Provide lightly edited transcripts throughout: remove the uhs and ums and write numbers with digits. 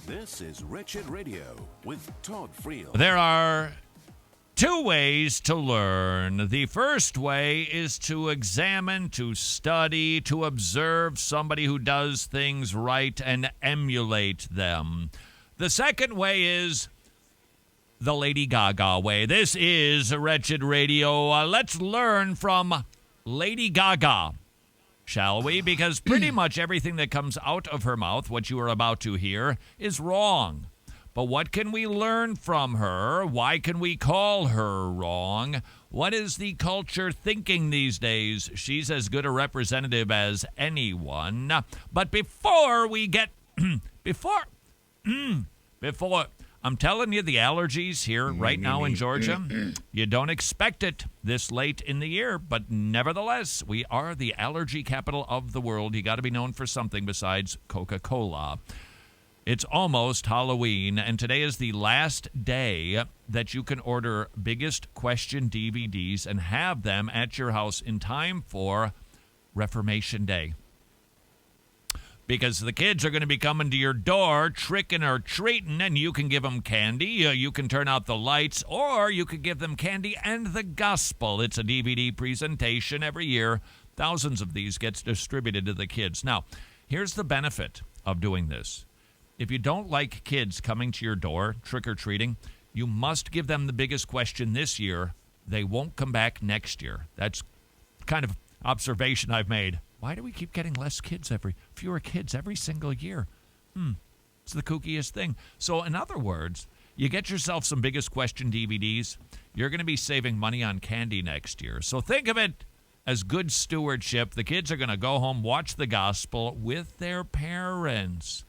This is Wretched Radio with Todd Friel. There are two ways to learn. The first way is to examine, to study, to observe somebody who does things right and emulate them. The second way is the Lady GaGa way. This is Wretched Radio. Let's learn from Lady GaGa, shall we? Because pretty much everything that comes out of her mouth, what you are about to hear, is wrong. But what can we learn from her? Why can we call her wrong? What is the culture thinking these days? She's as good a representative as anyone. But before we get... before... I'm telling you, the allergies here right now in Georgia, you don't expect it this late in the year, but nevertheless, we are the allergy capital of the world. You got to be known for something besides Coca-Cola. It's almost Halloween, and today is the last day that you can order Biggest Question DVDs and have them at your house in time for Reformation Day. Because the kids are going to be coming to your door, tricking or treating, and you can give them candy, you can turn out the lights, or you could give them candy and the gospel. It's a DVD presentation every year. Thousands of these gets distributed to the kids. Now, here's the benefit of doing this. If you don't like kids coming to your door, trick-or-treating, you must give them the biggest question this year. They won't come back next year. That's kind of observation I've made. Why do we keep getting fewer kids every single year? It's the kookiest thing. So in other words, you get yourself some Biggest Question DVDs, you're going to be saving money on candy next year. So think of it as good stewardship. The kids are going to go home, watch the gospel with their parents.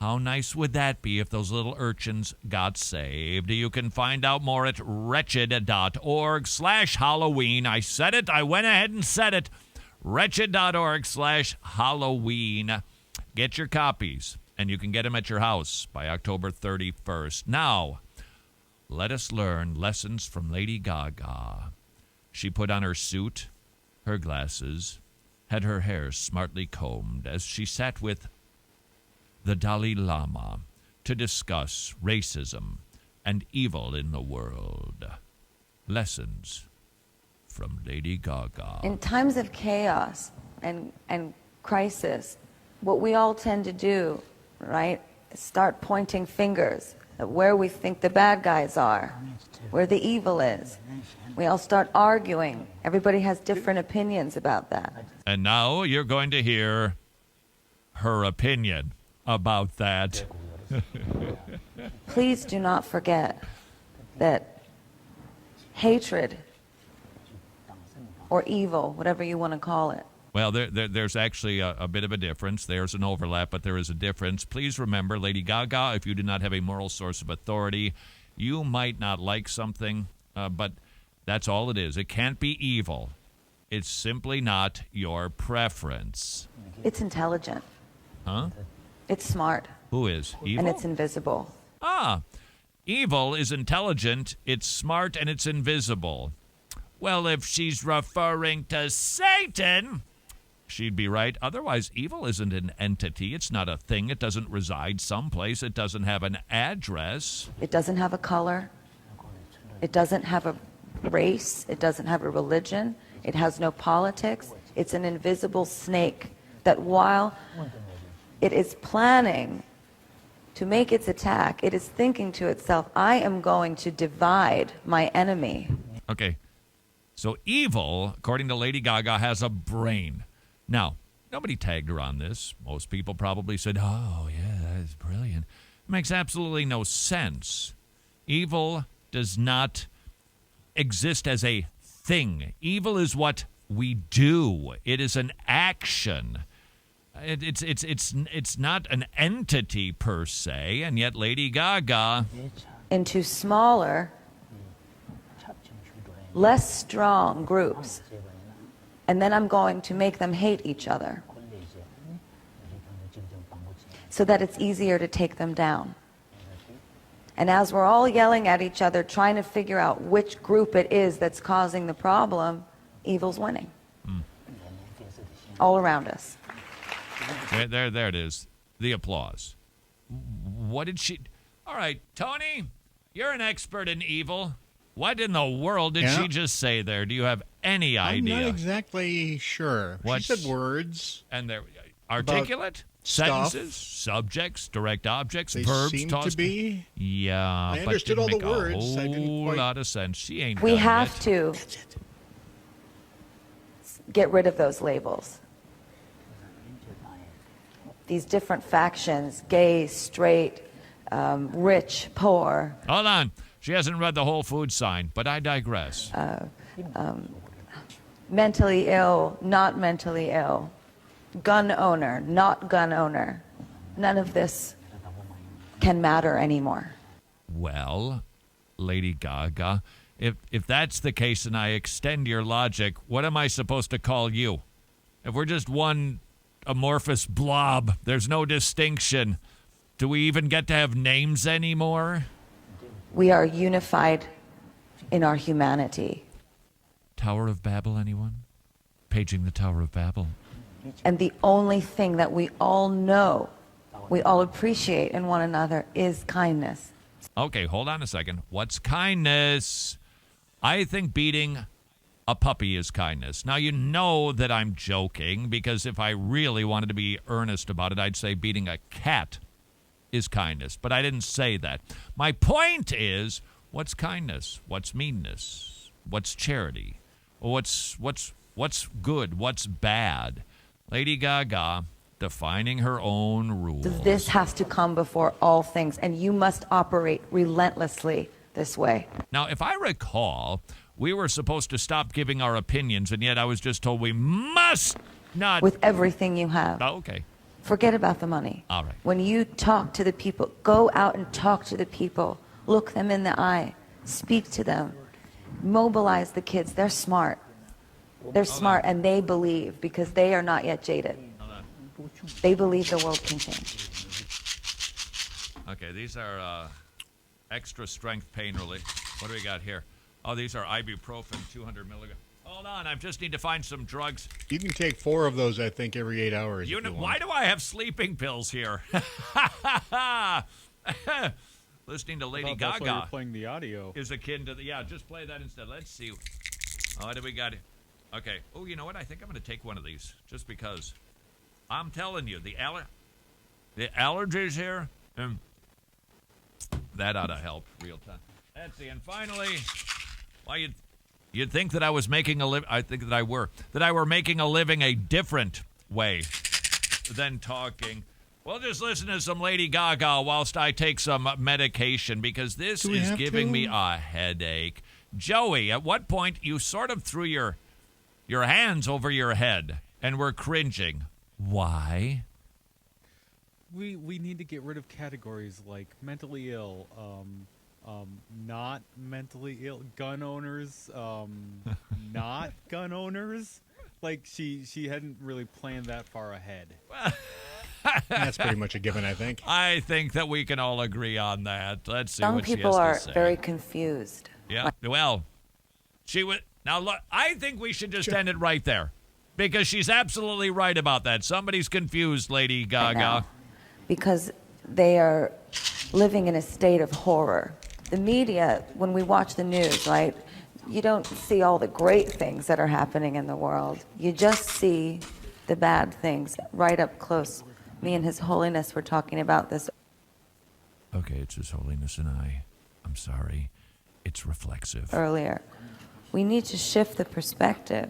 How nice would that be if those little urchins got saved? You can find out more at wretched.org/Halloween. I said it. I went ahead and said it. Wretched.org/Halloween. Get your copies, and you can get them at your house by October 31st. Now, let us learn lessons from Lady GaGa. She put on her suit, her glasses, had her hair smartly combed as she sat with the Dalai Lama to discuss racism and evil in the world. Lessons from Lady GaGa. In times of chaos and crisis, what we all tend to do, right, is start pointing fingers at where we think the bad guys are, where the evil is. We all start arguing. Everybody has different opinions about that. And now you're going to hear her opinion about that. Please do not forget that hatred or evil, whatever you want to call it. Well, there's actually a bit of a difference. There's an overlap, but there is a difference. Please remember, Lady GaGa, if you do not have a moral source of authority, you might not like something, but that's all it is. It can't be evil. It's simply not your preference. It's intelligent. Huh? It's smart. Who is? Evil? And it's invisible. Evil is intelligent, it's smart, and it's invisible. Well, if she's referring to Satan, she'd be right. Otherwise, evil isn't an entity. It's not a thing. It doesn't reside someplace. It doesn't have an address. It doesn't have a color. It doesn't have a race. It doesn't have a religion. It has no politics. It's an invisible snake that while it is planning to make its attack, it is thinking to itself, I am going to divide my enemy. Okay. So evil, according to Lady GaGa, has a brain. Now, nobody tagged her on this. Most people probably said, oh, yeah, that is brilliant. It makes absolutely no sense. Evil does not exist as a thing. Evil is what we do. It is an action. It's not an entity per se, and yet Lady GaGa... into smaller, less strong groups, and then I'm going to make them hate each other so that it's easier to take them down. And as we're all yelling at each other, trying to figure out which group it is that's causing the problem, evil's winning. All around us. There it is. The applause. What did she... All right, Tony, you're an expert in evil. What in the world did she just say there? Do you have any idea? I'm not exactly sure. She said words. And they're articulate? Sentences, subjects, direct objects, They verbs. seem to be. Yeah, I but understood didn't all the make words. A I didn't whole quite... lot of sense. She ain't We done have yet. to That's it. get rid of those labels. These different factions, gay, straight, rich, poor. Hold on. She hasn't read the Whole Food sign, but I digress. Mentally ill, not mentally ill. Gun owner, not gun owner. None of this can matter anymore. Well, Lady GaGa, if that's the case and I extend your logic, what am I supposed to call you? If we're just one amorphous blob, there's no distinction. Do we even get to have names anymore? We are unified in our humanity. Tower of Babel, anyone? Paging the Tower of Babel. And the only thing that we all know, we all appreciate in one another is kindness. Okay, hold on a second. What's kindness? I think beating a puppy is kindness. Now, you know that I'm joking, because if I really wanted to be earnest about it, I'd say beating a cat is kindness. But I didn't say that. My point is, what's kindness? What's meanness? What's charity? What's good? What's bad? Lady GaGa defining her own rules. This has to come before all things, and you must operate relentlessly this way. Now, if I recall, we were supposed to stop giving our opinions, and yet I was just told we must not. With everything you have. Oh, okay. Forget about the money. All right. When you talk to the people, go out and talk to the people. Look them in the eye. Speak to them. Mobilize the kids. They're smart. They're smart, and they believe, because they are not yet jaded. They believe the world can change. Okay, these are extra strength pain relief. What do we got here? Oh, these are ibuprofen, 200 milligrams. Hold on, I just need to find some drugs. You can take 4 of those, I think, every 8 hours. You if know, you want. why do I have sleeping pills here? Listening to Lady That's why you're GaGa playing the audio. is akin to the... Yeah, just play that instead. Let's see. Oh, what do we got? Okay. Oh, you know what? I think I'm going to take one of these just because. I'm telling you, the allergies here, that ought to help real time. Let's see. And finally, well, you'd think that I was making a living. I think that I were making a living a different way than talking. Well, just listen to some Lady GaGa whilst I take some medication, because this is giving me a headache. Joey, at what point you sort of threw your hands over your head and were cringing. Why? We need to get rid of categories like mentally ill, not mentally ill, gun owners, not gun owners. Like she hadn't really planned that far ahead. That's pretty much a given, I think. I think that we can all agree on that. Let's see Some what she people has are to say. very confused. Yeah. Well, she would. Now, look, I think we should just end it right there, because she's absolutely right about that. Somebody's confused, Lady GaGa. Now, because they are living in a state of horror. The media, when we watch the news, right, you don't see all the great things that are happening in the world. You just see the bad things right up close. Me and His Holiness were talking about this. Okay, it's His Holiness and I. I'm sorry. It's reflexive. Earlier. We need to shift the perspective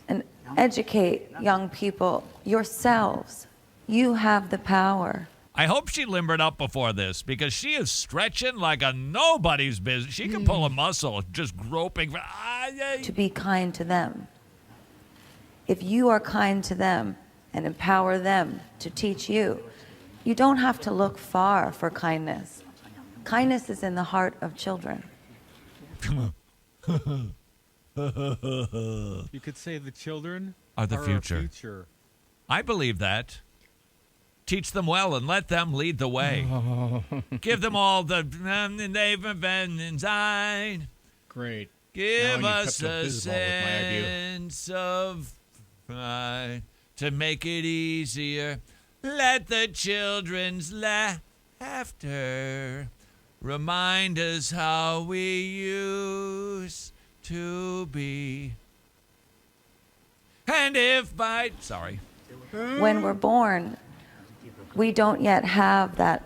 and educate young people yourselves. You have the power. I hope she limbered up before this, because she is stretching like a nobody's business. She can pull a muscle just groping. To be kind to them. If you are kind to them and empower them to teach you, you don't have to look far for kindness. Kindness is in the heart of children. You could say the children Are the our future. future. I believe that. Teach them well and let them lead the way. Give them all the they've been inside. Great. Give Now you us kept a up Bisbal with my idea. sense of pride to make it easier. Let the children's laughter remind us how we used to be. And if by... Sorry. When we're born, we don't yet have that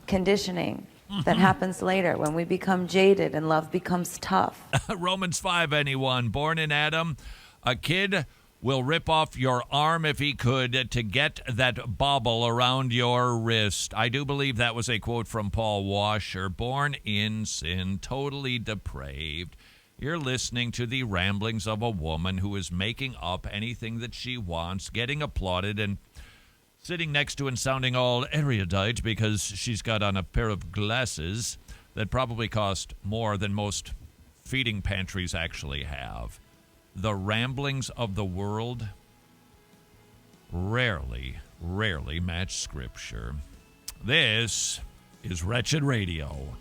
conditioning that happens later when we become jaded and love becomes tough. Romans 5, anyone. Born in Adam, a kid will rip off your arm if he could to get that bauble around your wrist. I do believe that was a quote from Paul Washer. Born in sin, totally depraved. You're listening to the ramblings of a woman who is making up anything that she wants, getting applauded, and sitting next to and sounding all erudite because she's got on a pair of glasses that probably cost more than most feeding pantries actually have. The ramblings of the world rarely match Scripture. This is Wretched Radio.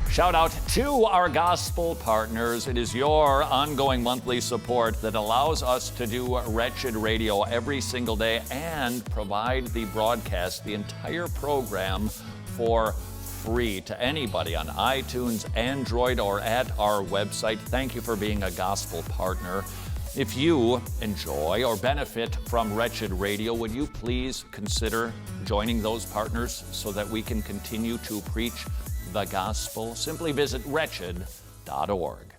Shout out to our gospel partners. It is your ongoing monthly support that allows us to do Wretched Radio every single day and provide the broadcast, the entire program, for free to anybody on iTunes, Android, or at our website. Thank you for being a gospel partner. If you enjoy or benefit from Wretched Radio, would you please consider joining those partners so that we can continue to preach the gospel? Simply visit wretched.org.